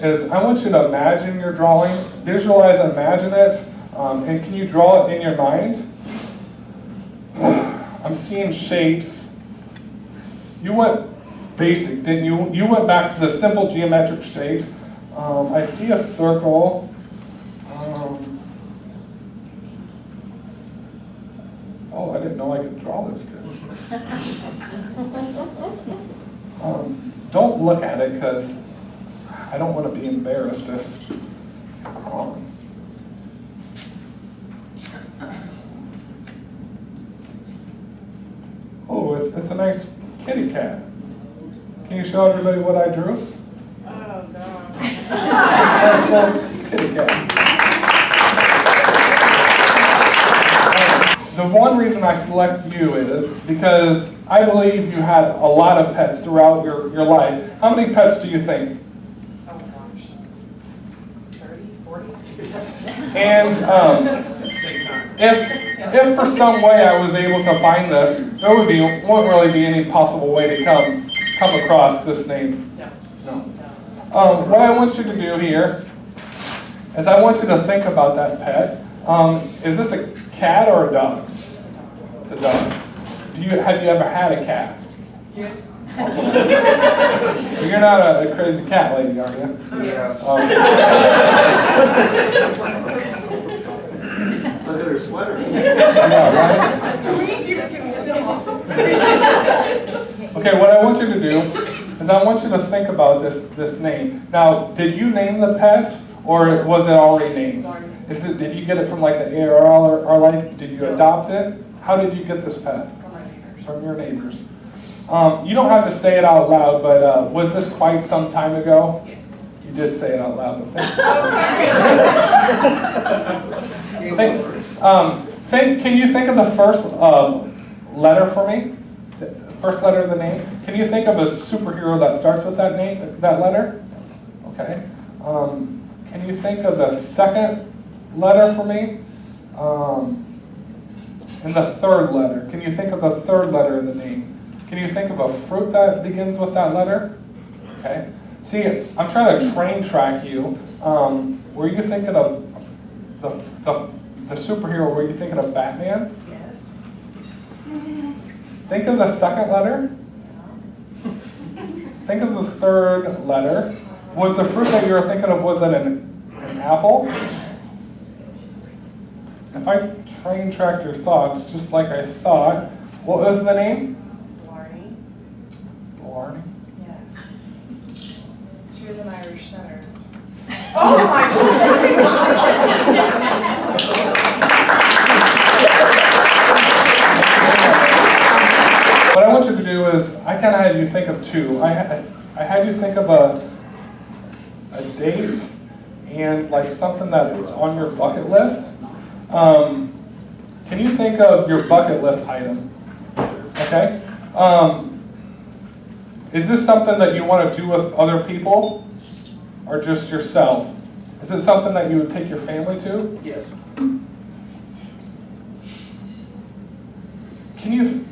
is I want you to imagine your drawing, visualize and imagine it, and can you draw it in your mind? I'm seeing shapes. You went basic, didn't you? You went back to the simple geometric shapes. I see a circle. Oh, I didn't know I could draw this good. Don't look at it because I don't want to be embarrassed if I'm wrong. Oh, it's a nice kitty cat. Can you show everybody what I drew? Oh, God. Nice little kitty cat. The one reason I select you is because I believe you had a lot of pets throughout your life. How many pets do you think? Oh, gosh. 30, 40? And if for some way I was able to find this, there wouldn't really be any possible way to come across this name. No. What I want you to do here is I want you to think about that pet. Is this a cat or a dog? It's a dog. Have you ever had a cat? Yes. You're not a crazy cat lady, are you? Yes. Look at her sweater. Yeah, right? Do we give it to me? Is it awesome? Okay, what I want you to do is I want you to think about this name. Now, did you name the pet, or was it already named? Did you get it from like the ARL or like, did you adopt it? How did you get this pet? From my neighbors. From your neighbors. You don't have to say it out loud, but was this quite some time ago? Yes. You did say it out loud, but can you think of the first letter for me? The first letter of the name? Can you think of a superhero that starts with that name, that letter? Okay. Can you think of the second letter for me? And the third letter. Can you think of the third letter of the name? Can you think of a fruit that begins with that letter? Okay. See, I'm trying to train track you. Were you thinking of the superhero? Were you thinking of Batman? Yes. Think of the second letter. Think of the third letter. Was the fruit that you were thinking of, was it an apple? If I train track your thoughts, just like I thought, what was the name? Blarney. Blarney. Yeah. She was an Irish setter. Oh my What I want you to do is, I kind of had you think of two. I had you think of a date and like something that is on your bucket list. Can you think of your bucket list item? Okay. Is this something that you want to do with other people or just yourself? Is it something that you would take your family to? Yes.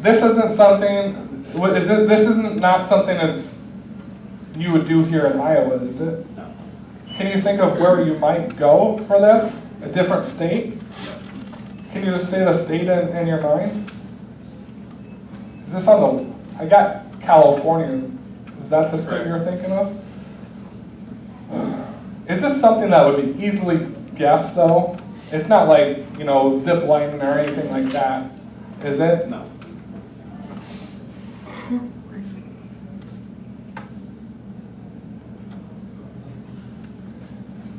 This isn't something, this isn't not something that's you would do here in Iowa, is it? No. Can you think of where you might go for this? A different state? Can you just say the state in your mind? Is this on the, I got California, is that the state you're thinking of? Is this something that would be easily guessed though? It's not like, zip lining or anything like that, is it? No.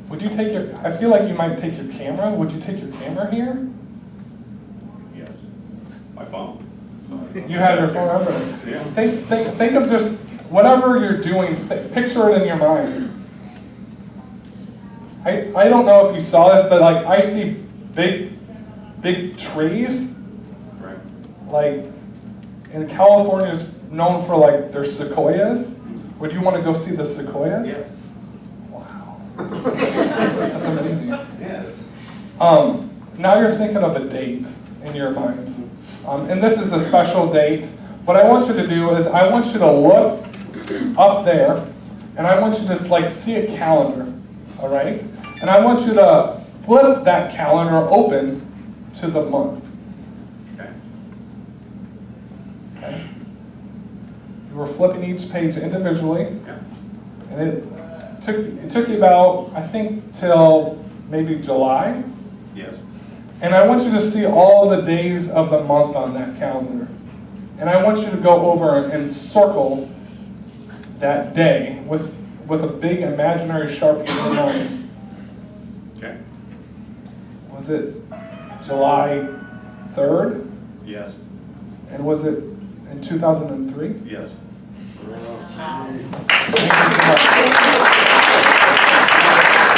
Would you take I feel like you might take your camera. Would you take your camera here? Yes. My phone. You have your phone over. Yeah. Think of just whatever you're doing, picture it in your mind. I don't know if you saw this, but like I see big trees. Right. Like, in California is known for like their sequoias. Would you want to go see the sequoias? Yeah. Wow. That's amazing. Yeah. Now you're thinking of a date in your mind. And this is a special date. What I want you to do is I want you to look up there and I want you to like see a calendar, all right? And I want you to flip that calendar open to the month. Okay. Okay? You were flipping each page individually, Yeah. and it took you about, I think, till maybe July. Yes. And I want you to see all the days of the month on that calendar. And I want you to go over and circle that day with a big imaginary Sharpie in your mind. Okay. Was it July 3rd? Yes. And was it in 2003? Yes.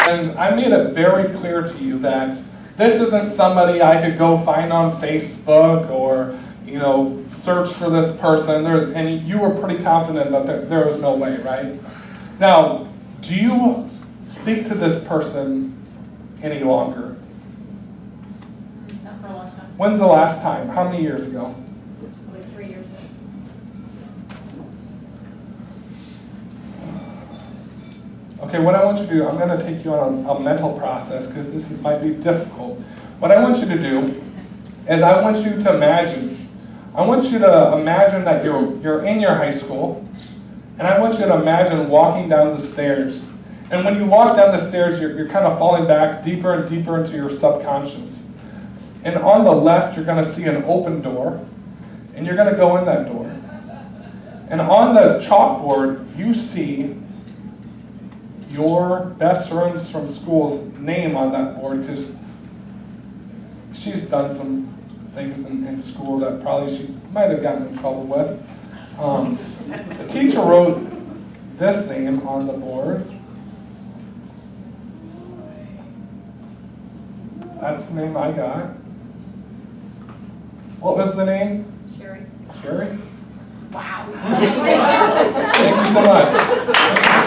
And I made it very clear to you that this isn't somebody I could go find on Facebook or, search for this person. And you were pretty confident that there was no way, right? Now, do you speak to this person any longer? Not for a long time, When's the last time? How many years ago? probably 3 years ago. Okay, what I want you to do, I'm going to take you on a mental process because this might be difficult. What I want you to do is I want you to imagine. I want you to imagine that you're in your high school, and I want you to imagine walking down the stairs. And when you walk down the stairs, you're kind of falling back deeper and deeper into your subconscious. And on the left, you're going to see an open door, and you're going to go in that door. And on the chalkboard, you see your best friend's from school's name on that board because she's done some things in school that probably she might have gotten in trouble with. The teacher wrote this name on the board. That's the name I got. What was the name? Sherry? Sherry? Wow. Thank you so much.